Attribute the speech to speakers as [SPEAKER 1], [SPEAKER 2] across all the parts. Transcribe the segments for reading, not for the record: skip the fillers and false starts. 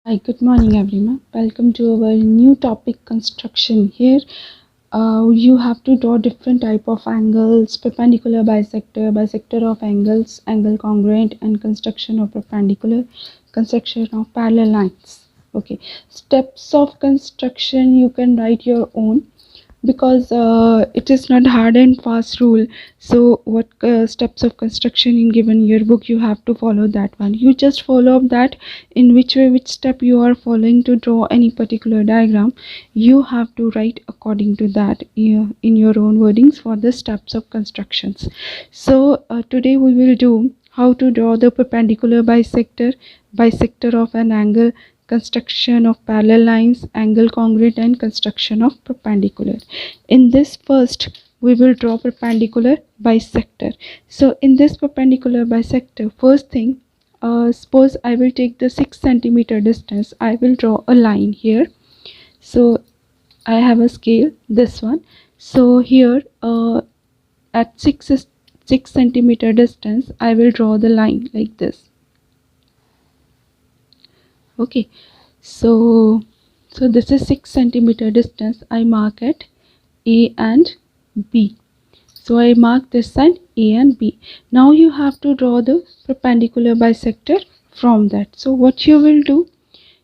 [SPEAKER 1] Hi, good morning everyone. Welcome to our new topic construction. Here you have to draw different type of angles, perpendicular bisector, bisector of angles, angle congruent, and construction of perpendicular, construction of parallel lines. Okay, steps of construction you can write your own because it is not hard and fast rule. So what steps of construction in given yearbook you have to follow that one. You just follow up that in which way, which step you are following to draw any particular diagram. You have to write according to that in your own wordings for the steps of constructions. So today we will do how to draw the perpendicular bisector, bisector of an angle, construction of parallel lines, angle congruent, and construction of perpendicular. In this first we will draw perpendicular bisector. So in this perpendicular bisector, first thing, suppose I will take the 6 centimeter distance. I will draw a line here. So I have a scale, this one. So here at 6 centimeter distance I will draw the line like this. Okay, so this is 6 centimeter distance. I mark at A and B. So I mark this side A and B. Now you have to draw the perpendicular bisector from that. So what you will do,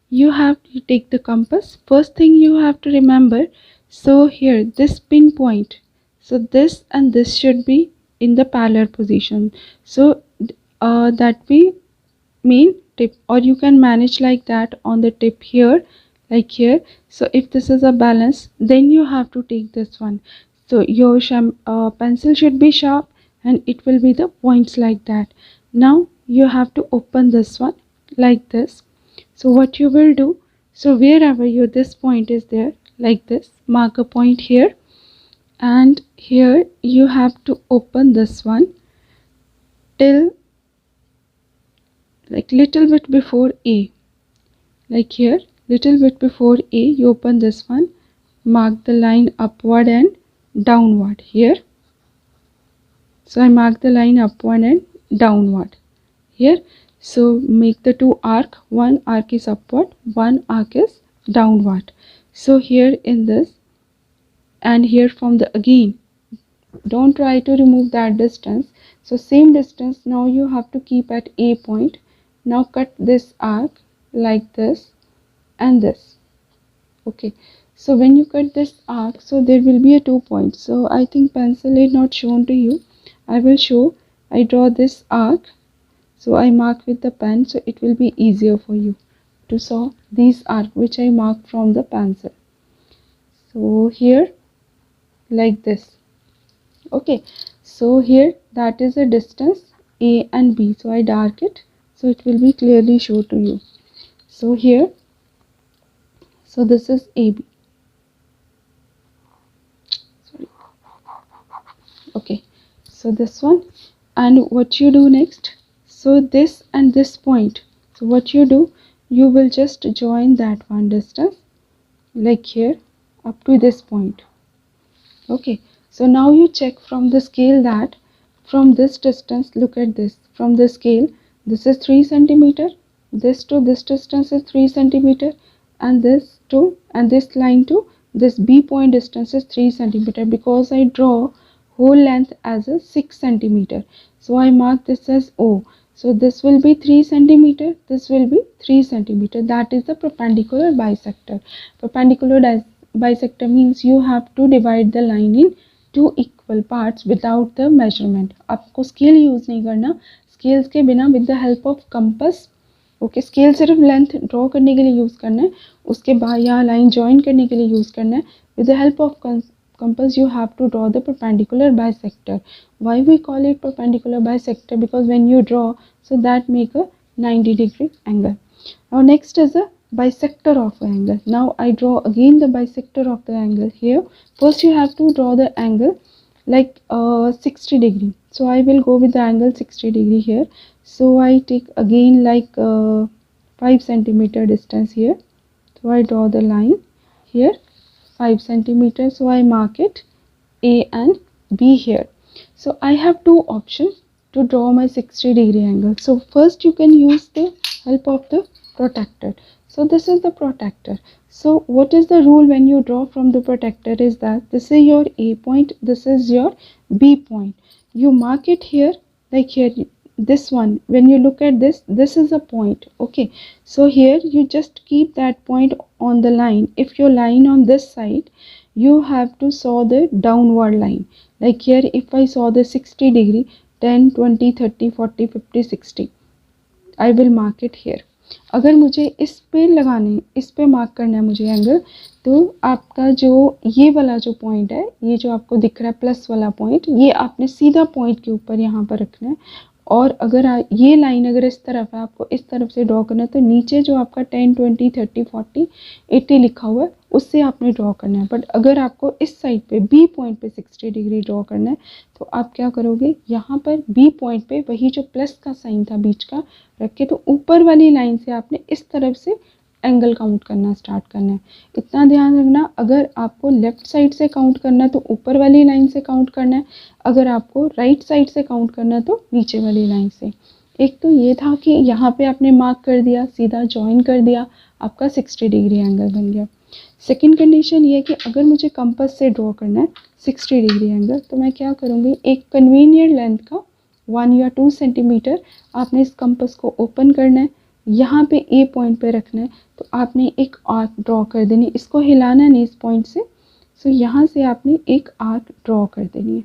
[SPEAKER 1] you have to take the compass. First thing you have to remember, so here this pinpoint, so this and this should be in the parallel position. So that we mean tip, or you can manage like that on the tip here, like here. So if this is a balance, then you have to take this one. So your pencil should be sharp and it will be the points like that. Now you have to open this one like this. So what you will do, so wherever your this point is there, like this, mark a point here, and here you have to open this one till like little bit before A, like here, little bit before A, you open this one, mark the line upward and downward here. So I mark the line upward and downward here. So make the two arc, one arc is upward, one arc is downward. So here in this, and here from the again, don't try to remove that distance. So same distance now you have to keep at A point. Now cut this arc like this and this. Okay, so when you cut this arc, so there will be a 2 points. So I think pencil is not shown to you. I will show. I draw this arc, so I mark with the pen, so it will be easier for you to saw these arc which I mark from the pencil. So here like this. Okay, so here that is a distance A and B, so I dark it so it will be clearly shown to you. So here, so this is AB. Sorry. Okay, so this one, and what you do next, so this and this point, so what you do, you will just join that one distance like here up to this point. Okay, so now you check from the scale that from this distance, look at this, from the scale, this is 3 centimeter, this to this distance is 3 centimeter, and this to and this line to this B point distance is 3 centimeter, because I draw whole length as a 6 centimeter. So I mark this as O. So this will be 3 centimeter, this will be 3 centimeter. That is the perpendicular bisector. Perpendicular bisector means you have to divide the line in two equal parts without the measurement. आपको scale use नहीं करना, scales के बिना with the help of compass. Okay, scale सिर्फ length draw करने के लिए use करना है, उसके बाद यहाँ लाइन ज्वाइन करने के लिए यूज करना है. With the help of compass you have to draw the perpendicular bisector. Why we call it perpendicular bisector? Because when you draw, so that make a 90-degree angle. Now next is a bisector of angle. Now I draw again the bisector of the angle here. First you have to draw the angle like 60 degree. So I will go with the angle 60 degree here. So I take again like 5 centimeter distance here. So I draw the line here 5 centimeters. So I mark it A and B here. So I have two options to draw my 60 degree angle. So first you can use the help of the protractor. So this is the protector. So what is the rule when you draw from the protector is that this is your A point, this is your B point. You mark it here, like here, this one. When you look at this, this is a point. Okay, so here you just keep that point on the line. If your line on this side, you have to saw the downward line. Like here, if I saw the 60 degree, 10, 20, 30, 40, 50, 60, I will mark it here. अगर मुझे इस पे लगाने, इस पे mark करना है मुझे एंगल, तो आपका जो ये वाला जो पॉइंट है, ये जो आपको दिख रहा है प्लस वाला पॉइंट, ये आपने सीधा पॉइंट के ऊपर यहाँ पर रखना है। और अगर ये लाइन अगर इस तरफ है, आपको इस तरफ से ड्रॉ करना है, तो नीचे जो आपका 10, 20, 30, 40, 80 लिखा हुआ है, उससे आपने ड्रॉ करना है। बट अगर आपको इस साइड पे बी पॉइंट पे 60 डिग्री ड्रॉ करना है, तो आप क्या करोगे, यहाँ पर बी पॉइंट पे वही जो प्लस का साइन था बीच का रख के, तो ऊपर वाली लाइन से आपने इस तरफ से एंगल काउंट करना स्टार्ट करना है। इतना ध्यान रखना, अगर आपको लेफ्ट साइड से काउंट करना है तो ऊपर वाली लाइन से काउंट करना है, अगर आपको राइट साइड से काउंट करना है तो नीचे वाली लाइन से। एक तो ये था कि यहाँ पे आपने मार्क कर दिया, सीधा ज्वाइन कर दिया, आपका 60 डिग्री एंगल बन गया। सेकेंड कंडीशन ये है कि अगर मुझे कंपास से ड्रॉ करना है 60 डिग्री एंगल, तो मैं क्या करूँगी, एक कन्वीनियंट लेंथ का 1 या 2 सेंटीमीटर आपने इस कंपास को ओपन करना है, यहाँ पे ए पॉइंट पे रखना है, तो आपने एक आर्क ड्रॉ कर देनी, इसको हिलाना नहीं इस पॉइंट से। सो यहाँ से आपने एक आर्क ड्रॉ कर देनी है।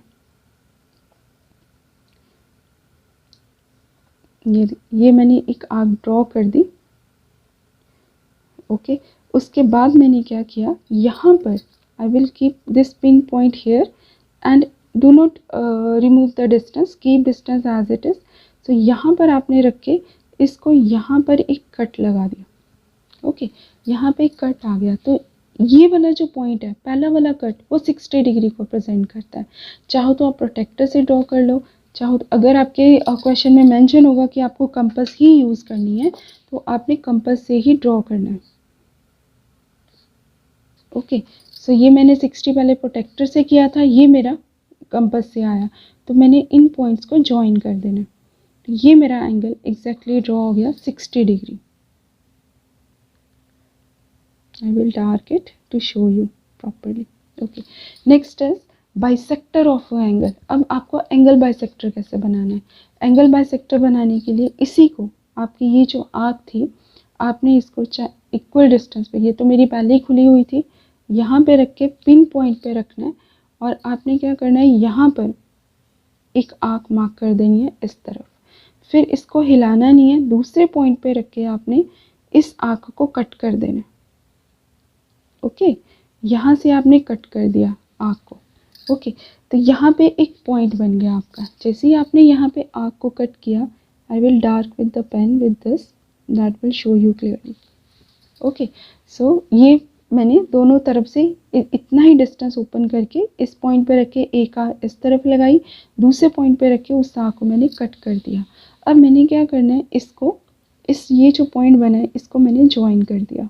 [SPEAKER 1] ये मैंने एक आर्क ड्रॉ कर दी। ओके, उसके बाद मैंने क्या किया, यहाँ पर I will keep this pin point here and do not remove the distance, keep distance as it is. तो यहाँ पर आपने रख के इसको यहाँ पर एक कट लगा दिया। ओके, यहाँ पे एक कट आ गया, तो ये वाला जो पॉइंट है, पहला वाला कट, वो 60 डिग्री को प्रेजेंट करता है। चाहो तो आप प्रोटेक्टर से ड्रॉ कर लो, चाहो तो अगर आपके क्वेश्चन में मेंशन होगा कि आपको कंपास ही यूज़ करनी है, तो आपने कंपास से ही ड्रॉ करना है। ओके, सो ये मैंने 60 पहले प्रोटेक्टर से किया था, ये मेरा कंपास से आया, तो मैंने इन पॉइंट्स को ज्वाइन कर देना। तो ये मेरा एंगल एग्जैक्टली ड्रॉ हो गया 60 degree. I will dark it to show you properly. Okay, next is bisector of angle. अब आपको एंगल बाइसेक्टर कैसे बनाना है। एंगल बाइसेक्टर बनाने के लिए इसी को, आपकी ये जो आर्क थी, आपने इसको इक्वल डिस्टेंस पे, ये तो मेरी पहले ही खुली हुई थी, यहाँ पे रख के पिन पॉइंट पे रखना है, और आपने क्या करना है, यहाँ पर एक आर्क मार्क कर देनी है इस तरफ। फिर इसको हिलाना नहीं है, दूसरे पॉइंट पे रख के आपने इस आर्क को कट कर देना है। ओके, यहाँ से आपने कट कर दिया आर्क को। ओके, तो यहाँ पे एक पॉइंट बन गया आपका। जैसे ही आपने यहाँ पे आर्क को कट किया, I will dark with the pen with this, that will show you clearly. Okay, so ये मैंने दोनों तरफ से इतना ही डिस्टेंस ओपन करके इस पॉइंट पे रख के एक आर्क इस तरफ लगाई, दूसरे पॉइंट पे रख के उस आर्क को मैंने कट कर दिया। अब मैंने क्या करना है, इसको, इस ये जो पॉइंट बना है, इसको मैंने ज्वाइन कर दिया।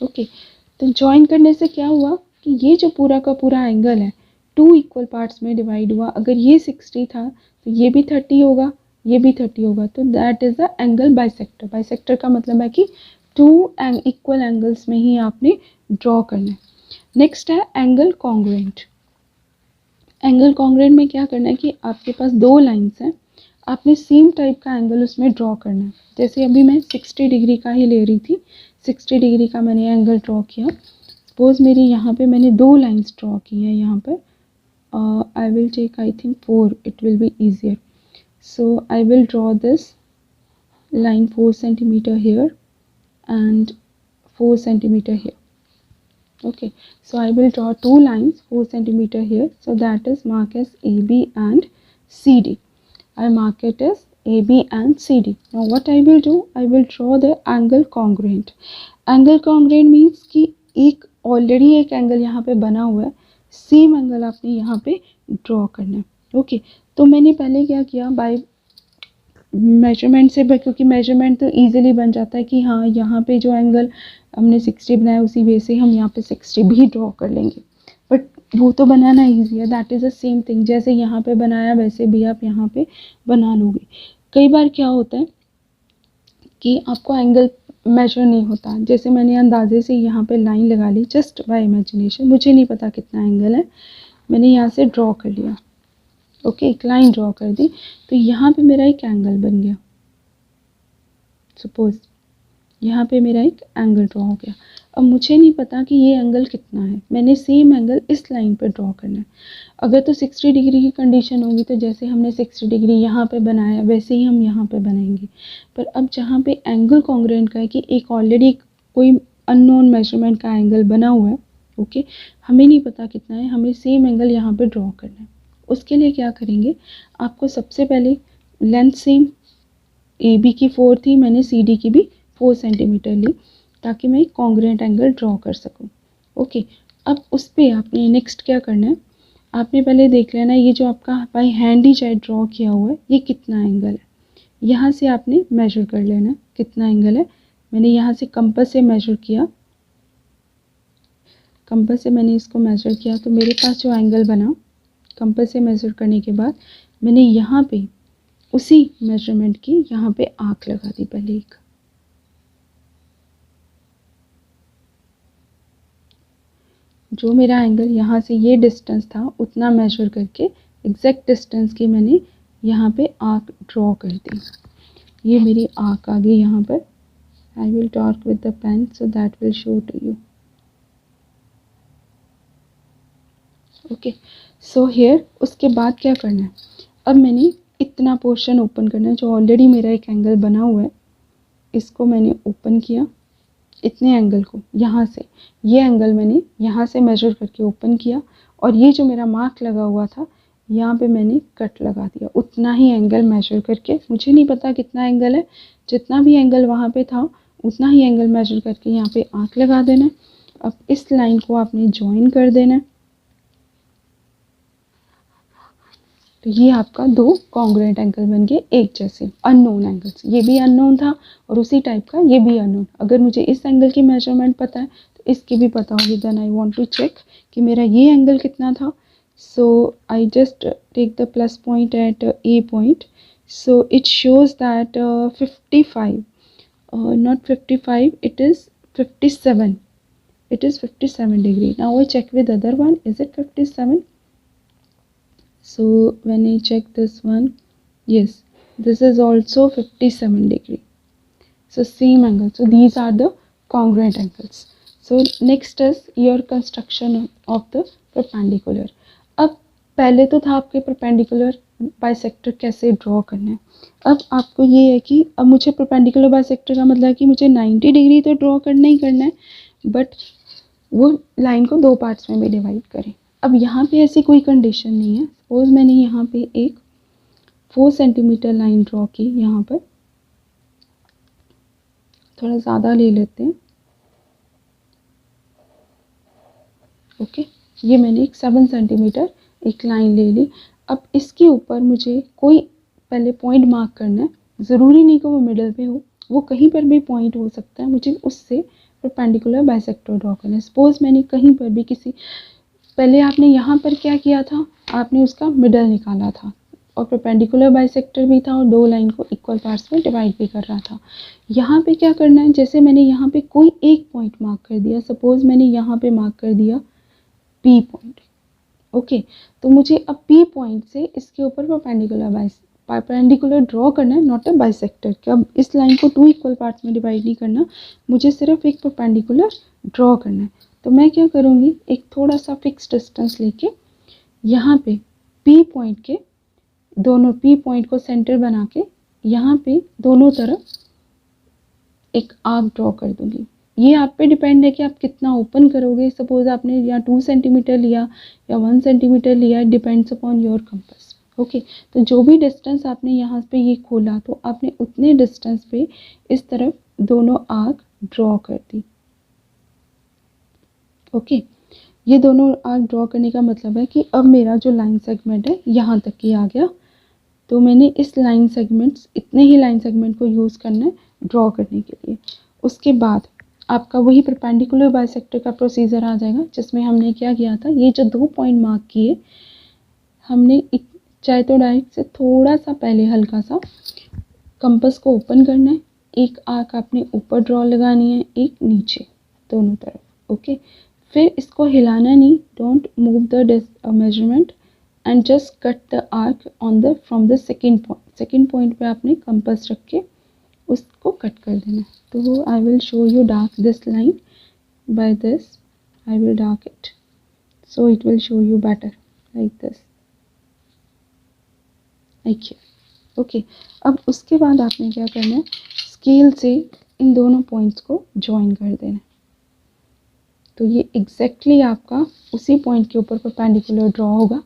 [SPEAKER 1] ओके, तो ज्वाइन करने से क्या हुआ कि ये जो पूरा का पूरा एंगल है 2 इक्वल पार्ट्स में डिवाइड हुआ। अगर ये 60 था तो ये भी 30 होगा, ये भी 30 होगा, तो that is the angle bisector. Bisector का मतलब है कि 2 इक्वल एंगल्स में ही आपने ड्रॉ करना है। नेक्स्ट है एंगल कॉन्ग्रुएंट। एंगल कॉन्ग्रुएंट में क्या करना है कि आपके पास 2 लाइन्स हैं, आपने सेम टाइप का एंगल उसमें ड्रॉ करना है। जैसे अभी मैं 60 डिग्री का ही ले रही थी, 60 डिग्री का मैंने एंगल ड्रॉ किया। सपोज मेरी यहाँ पे मैंने 2 लाइन्स ड्रॉ की हैं यहाँ पर। I will take I think 4, it will be easier. So I will draw this line 4 centimeter here and 4 centimeter here. Okay, so I will draw 2 lines 4 centimeter here, so that is marked as AB and CD. I mark it as AB and CD. Now what I will do, I will draw the angle congruent. Angle congruent means कि एक already एक angle यहाँ पे बना हुआ है, same angle आपने यहाँ पे ड्रॉ करना है। ओके, तो मैंने पहले क्या किया, बाय मेजरमेंट से, क्योंकि मेजरमेंट तो इजीली बन जाता है कि हाँ यहाँ पे जो एंगल हमने 60 बनाया उसी वे से हम यहाँ पे 60 भी ड्रॉ कर लेंगे, बट वो तो बनाना ईजी है। That is the same thing, जैसे यहाँ पे बनाया वैसे भी आप यहाँ पे बना लोगे। कई बार क्या होता है कि आपको एंगल मेजर नहीं होता। जैसे मैंने अंदाजे से यहाँ पे लाइन लगा ली जस्ट बाय इमेजिनेशन, मुझे नहीं पता कितना एंगल है, मैंने यहाँ से ड्रॉ कर लिया, ओके, एक लाइन ड्रॉ कर दी, तो यहाँ पे मेरा एक एंगल बन गया। सपोज यहाँ पे मेरा एक एंगल ड्रॉ हो गया। अब मुझे नहीं पता कि ये एंगल कितना है, मैंने सेम एंगल इस लाइन पे ड्रॉ करना है। अगर तो 60 डिग्री की कंडीशन होगी तो जैसे हमने 60 डिग्री यहाँ पे बनाया वैसे ही हम यहाँ पे बनाएंगे। पर अब जहाँ पे एंगल कॉन्ग्रुएंट का है कि एक ऑलरेडी कोई अननोन मेजरमेंट का एंगल बना हुआ है, ओके, हमें नहीं पता कितना है, हमें सेम एंगल यहाँ पे ड्रॉ करना है। उसके लिए क्या करेंगे, आपको सबसे पहले लेंथ सेम AB की 4 थी, मैंने CD की भी 4 सेंटीमीटर ली ताकि मैं एक कॉन्ग्रुएंट एंगल ड्रॉ कर सकूं। ओके, अब उस पर आपने नेक्स्ट क्या करना है, आपने पहले देख लेना ये जो आपका बाई हैंड ही चाहे ड्रॉ किया हुआ है ये कितना एंगल है। यहाँ से आपने मेजर कर लेना कितना एंगल है। मैंने यहाँ से कंपास से मेजर किया, कंपास से मैंने इसको मेजर किया तो मेरे पास जो एंगल बना, कंपास से मेजर करने के बाद मैंने यहाँ पे उसी मेजरमेंट की यहाँ पे आर्क लगा दी पहले एक। जो मेरा एंगल यहाँ से ये डिस्टेंस था उतना मेजर करके एग्जैक्ट डिस्टेंस की मैंने यहाँ पे आर्क ड्रॉ कर दी। ये मेरी आर्क आ गई यहाँ पर। I will dark with the pen so that will show to you. Okay, so here उसके बाद क्या करना है, अब मैंने इतना पोर्शन ओपन करना है जो ऑलरेडी मेरा एक एंगल बना हुआ है, इसको मैंने ओपन किया, इतने एंगल को यहाँ से, ये एंगल मैंने यहाँ से मेजर करके ओपन किया और ये जो मेरा मार्क लगा हुआ था यहाँ पे मैंने कट लगा दिया उतना ही एंगल मेजर करके। मुझे नहीं पता कितना एंगल है, जितना भी एंगल वहाँ पे था उतना ही एंगल मेजर करके यहाँ पे आर्क लगा देना है। अब इस लाइन को आपने ज्वाइन कर देना है, तो ये आपका दो कॉन्ग्रुएंट एंगल बन गए एक जैसे, अननोन एंगल्स। ये भी अननोन था और उसी टाइप का ये भी अननोन। अगर मुझे इस एंगल की मेजरमेंट पता है तो इसकी भी पता होगी। Then I want to check कि मेरा ये एंगल कितना था। So I just take the plus point at a point, so it shows that 55, not 55, it is 57, it is 57 degree. Now I check with other one, is it 57? So when I check this one, yes, this is also 57 degree. So same angle. So these are the congruent angles. So next is your construction of the perpendicular. अब पहले तो था आपके perpendicular bisector कैसे draw करना है। अब आपको ये है कि अब मुझे परपेंडिकुलर बाइसेक्टर का मतलब है कि मुझे 90 डिग्री तो ड्रॉ करना ही करना है, बट वो लाइन को दो पार्ट्स में भी डिवाइड करें। अब यहाँ पे ऐसी कोई कंडीशन नहीं है। सपोज मैंने यहाँ पे एक 4 सेंटीमीटर लाइन ड्रॉ की, यहाँ पर थोड़ा ज़्यादा ले लेते हैं, ओके, ये मैंने एक 7 सेंटीमीटर एक लाइन ले ली। अब इसके ऊपर मुझे कोई पहले पॉइंट मार्क करना है, ज़रूरी नहीं कि वो मिडल पे हो, वो कहीं पर भी पॉइंट हो सकता है। मुझे उससे परपेंडिकुलर बाइसेक्टर ड्रॉ करना है। सपोज मैंने कहीं पर भी किसी, पहले आपने यहाँ पर क्या किया था, आपने उसका मिडल निकाला था और परपेंडिकुलर बाइसेक्टर भी था और दो लाइन को इक्वल पार्ट्स में डिवाइड भी कर रहा था। यहाँ पे क्या करना है, जैसे मैंने यहाँ पे कोई एक पॉइंट मार्क कर दिया, सपोज मैंने यहाँ पे मार्क कर दिया P पॉइंट, ओके, तो मुझे अब P पॉइंट से इसके ऊपर परपेंडिकुलर ड्रॉ करना है, नॉट अ बाइसेक्टर। कि अब इस लाइन को 2 इक्वल पार्ट्स में डिवाइड नहीं करना, मुझे सिर्फ एक परपेंडिकुलर ड्रॉ करना है। तो मैं क्या करूँगी, एक थोड़ा सा फिक्स डिस्टेंस लेके यहाँ पे P पॉइंट के दोनों, P पॉइंट को सेंटर बना के यहाँ पे दोनों तरफ एक आर्क ड्रॉ कर दूँगी। ये आप पे डिपेंड है कि आप कितना ओपन करोगे। सपोज आपने या 2 सेंटीमीटर लिया या 1 सेंटीमीटर लिया, depends upon your compass, okay. तो जो भी डिस्टेंस आपने यहाँ पे ये खोला तो आपने उतने डिस्टेंस पे इस तरफ दोनों आर्क ड्रॉ कर दी, ओके। ये दोनों आर्क ड्रॉ करने का मतलब है कि अब मेरा जो लाइन सेगमेंट है यहाँ तक ही आ गया, तो मैंने इस लाइन सेगमेंट्स, इतने ही लाइन सेगमेंट को यूज़ करना है ड्रॉ करने के लिए। उसके बाद आपका वही परपेंडिकुलर बाइसेक्टर का प्रोसीजर आ जाएगा, जिसमें हमने क्या किया था, ये जो 2 पॉइंट मार्क किए, हमने चाहे तो डायरेक्ट से थोड़ा सा पहले हल्का सा कंपास को ओपन करना है, एक आर्क आपने ऊपर ड्रॉ लगानी है, एक नीचे, दोनों तरफ। ओके, फिर इसको हिलाना नहीं, don't move the measurement and just cut the arc on the from the second point. Second point पे आपने कंपास रख के उसको कट कर देना है। तो I will show you dark this line by this, I will dark it so it will show you better like this, like here. Okay, अब उसके बाद आपने क्या करना है, स्केल से इन दोनों पॉइंट्स को ज्वाइन कर देना है। तो ये एग्जैक्टली आपका उसी पॉइंट के ऊपर परपेंडिकुलर ड्रॉ होगा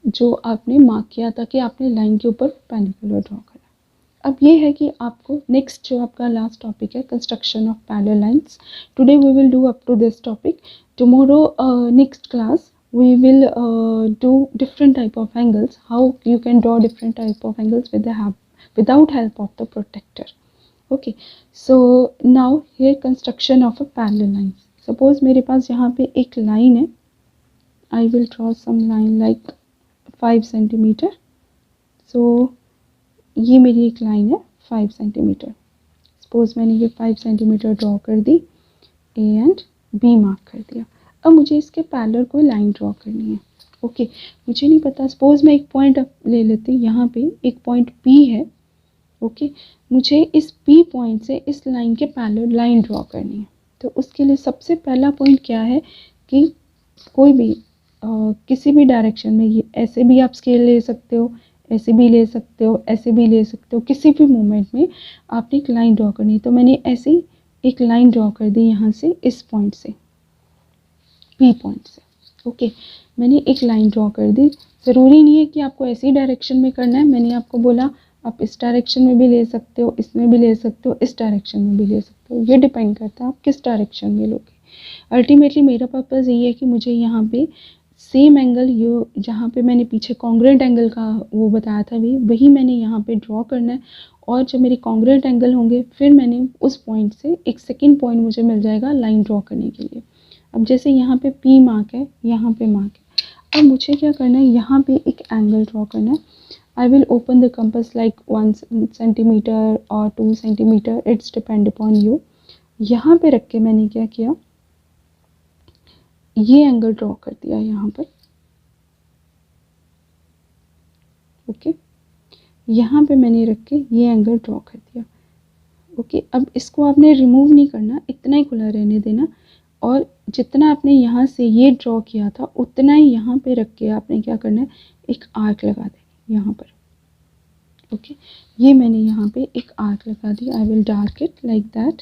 [SPEAKER 1] जो आपने मार्क किया था कि आपने लाइन के ऊपर परपेंडिकुलर ड्रॉ करा। अब ये है कि आपको नेक्स्ट जो आपका लास्ट टॉपिक है, construction of parallel lines. Today we will do up to this topic. Tomorrow next class we will do different type of angles, how you can draw different type of angles with the help without help of the protector. Okay, so now here construction of a parallel line. Suppose मेरे पास यहाँ पे एक line है, I will draw some line like 5 centimeter. So ये मेरी एक line है 5 centimetre. Suppose मैंने ये 5 सेंटीमीटर ड्रॉ कर दी, ए एंड बी मार्क कर दिया। अब मुझे इसके पैरेलल कोई लाइन ड्रॉ करनी है। ओके, मुझे नहीं पता, सपोज मैं एक पॉइंट ले लेती हूँ, यहाँ पे एक पॉइंट पी है। ओके, मुझे इस पी पॉइंट से इस लाइन के पैरेलल लाइन ड्रॉ करनी है। तो उसके लिए सबसे पहला पॉइंट क्या है कि कोई भी किसी भी डायरेक्शन में, ये ऐसे भी आप स्केल ले सकते हो, ऐसे भी ले सकते हो, ऐसे भी ले सकते हो, किसी भी मोमेंट में आपने एक लाइन ड्रॉ करनी है। तो मैंने ऐसी एक लाइन ड्रॉ कर दी यहाँ से, इस पॉइंट से, पी पॉइंट से। ओके, मैंने एक लाइन ड्रॉ कर दी। ज़रूरी नहीं है कि आपको ऐसी डायरेक्शन में करना है, मैंने आपको बोला आप इस डायरेक्शन में भी ले सकते हो, इसमें भी ले सकते हो, इस डायरेक्शन में भी ले सकते हो, ये डिपेंड करता है आप किस डायरेक्शन में लोगे। अल्टीमेटली मेरा पर्पज़ ये है कि मुझे यहाँ पे सेम एंगल, ये जहाँ पे मैंने पीछे कॉन्ग्रुएंट एंगल का वो बताया था भी, वही मैंने यहाँ पे ड्रॉ करना है। और जब मेरे कॉन्ग्रुएंट एंगल होंगे, फिर मैंने उस पॉइंट से एक सेकेंड पॉइंट मुझे मिल जाएगा लाइन ड्रॉ करने के लिए। अब जैसे यहाँ पे P मार्क है, यहाँ पे मार्क है, अब मुझे क्या करना है, यहाँ पे एक एंगल ड्रॉ करना है। I will open the compass like 1 centimetre और 2 centimetre, it's depend upon you. यहाँ पे रख के मैंने क्या किया, ये एंगल ड्रॉ कर दिया यहाँ पर। ओके, यहाँ पे मैंने रख के ये एंगल ड्रॉ कर दिया। ओके, अब इसको आपने रिमूव नहीं करना, इतना ही खुला रहने देना। और जितना आपने यहाँ से ये ड्रॉ किया था, उतना ही यहाँ पे रख के आपने क्या करना है, एक आर्क लगा देनी यहाँ पर। ओके, ये मैंने यहाँ पे एक आर्क लगा दी। I will dark it like that.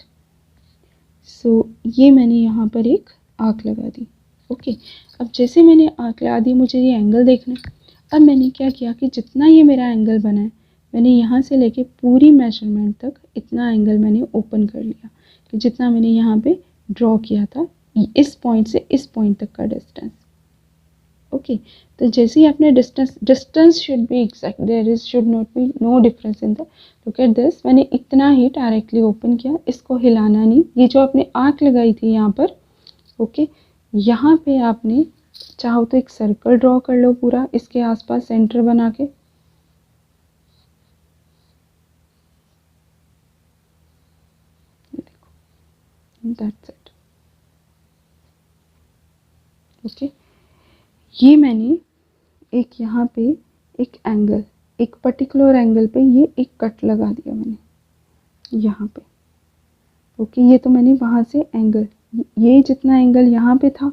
[SPEAKER 1] So ये मैंने यहाँ पर एक आर्क लगा दी। ओके, अब जैसे मैंने आर्क लगा दी, मुझे ये एंगल देखना है। अब मैंने क्या किया कि जितना ये मेरा एंगल बना है, मैंने यहाँ से लेके पूरी मेजरमेंट तक इतना एंगल मैंने ओपन कर लिया कि जितना मैंने यहाँ पे ड्रॉ किया था, इस पॉइंट से इस पॉइंट तक का डिस्टेंस। ओके, तो जैसे ही आपने distance should be exact, there is should not be no difference in the, look at this, मैंने इतना ही डायरेक्टली ओपन किया, इसको हिलाना नहीं। ये जो आपने आर्क लगाई थी यहाँ पर, ओके, यहाँ पे आपने चाहो तो एक सर्कल ड्रॉ कर लो पूरा इसके आसपास सेंटर बना के। That's it. ओके, ये मैंने एक यहाँ पे एक एंगल, एक पर्टिकुलर एंगल पे ये एक कट लगा दिया मैंने यहाँ पे। ओके, ये तो मैंने वहाँ से एंगल, ये जितना एंगल यहाँ पे था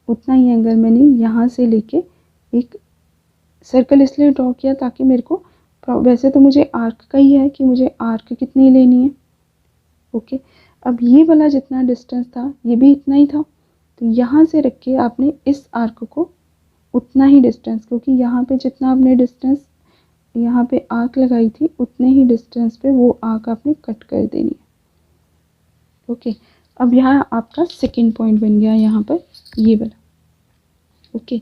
[SPEAKER 1] उतना ही एंगल मैंने यहाँ से लेके एक सर्कल इसलिए ड्रॉ किया ताकि मेरे को, वैसे तो मुझे आर्क का ही है कि मुझे आर्क कितनी लेनी है। ओके, अब ये वाला जितना डिस्टेंस था ये भी इतना ही था, तो यहाँ से रख के आपने इस आर्क को उतना ही डिस्टेंस, क्योंकि यहाँ पे जितना आपने डिस्टेंस यहाँ पे आर्क लगाई थी, उतने ही डिस्टेंस पे वो आर्क आपने कट कर देनी है। ओके, अब यहाँ आपका सेकेंड पॉइंट बन गया यहाँ पर ये वाला। ओके,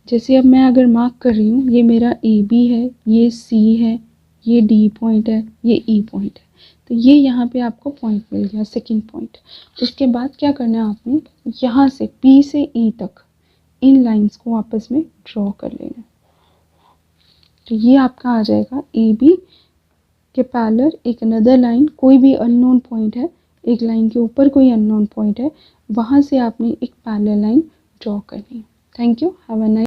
[SPEAKER 1] जैसे अब मैं अगर मार्क कर रही हूँ, ये मेरा ए बी है, ये सी है, ये डी पॉइंट है, ये ई पॉइंट है। तो ये यहाँ पे आपको पॉइंट मिल गया, सेकेंड पॉइंट। उसके बाद क्या करना है आपने, यहाँ से पी से ई तक इन लाइंस को आपस में ड्रॉ कर लेना। तो ये आपका आ जाएगा ए बी के पैरेलल एक अनदर लाइन, कोई भी अननोन पॉइंट है, एक लाइन के ऊपर कोई अननोन पॉइंट है, वहाँ से आपने एक पैरेलल लाइन ड्रॉ करनी है। Thank you, have a nice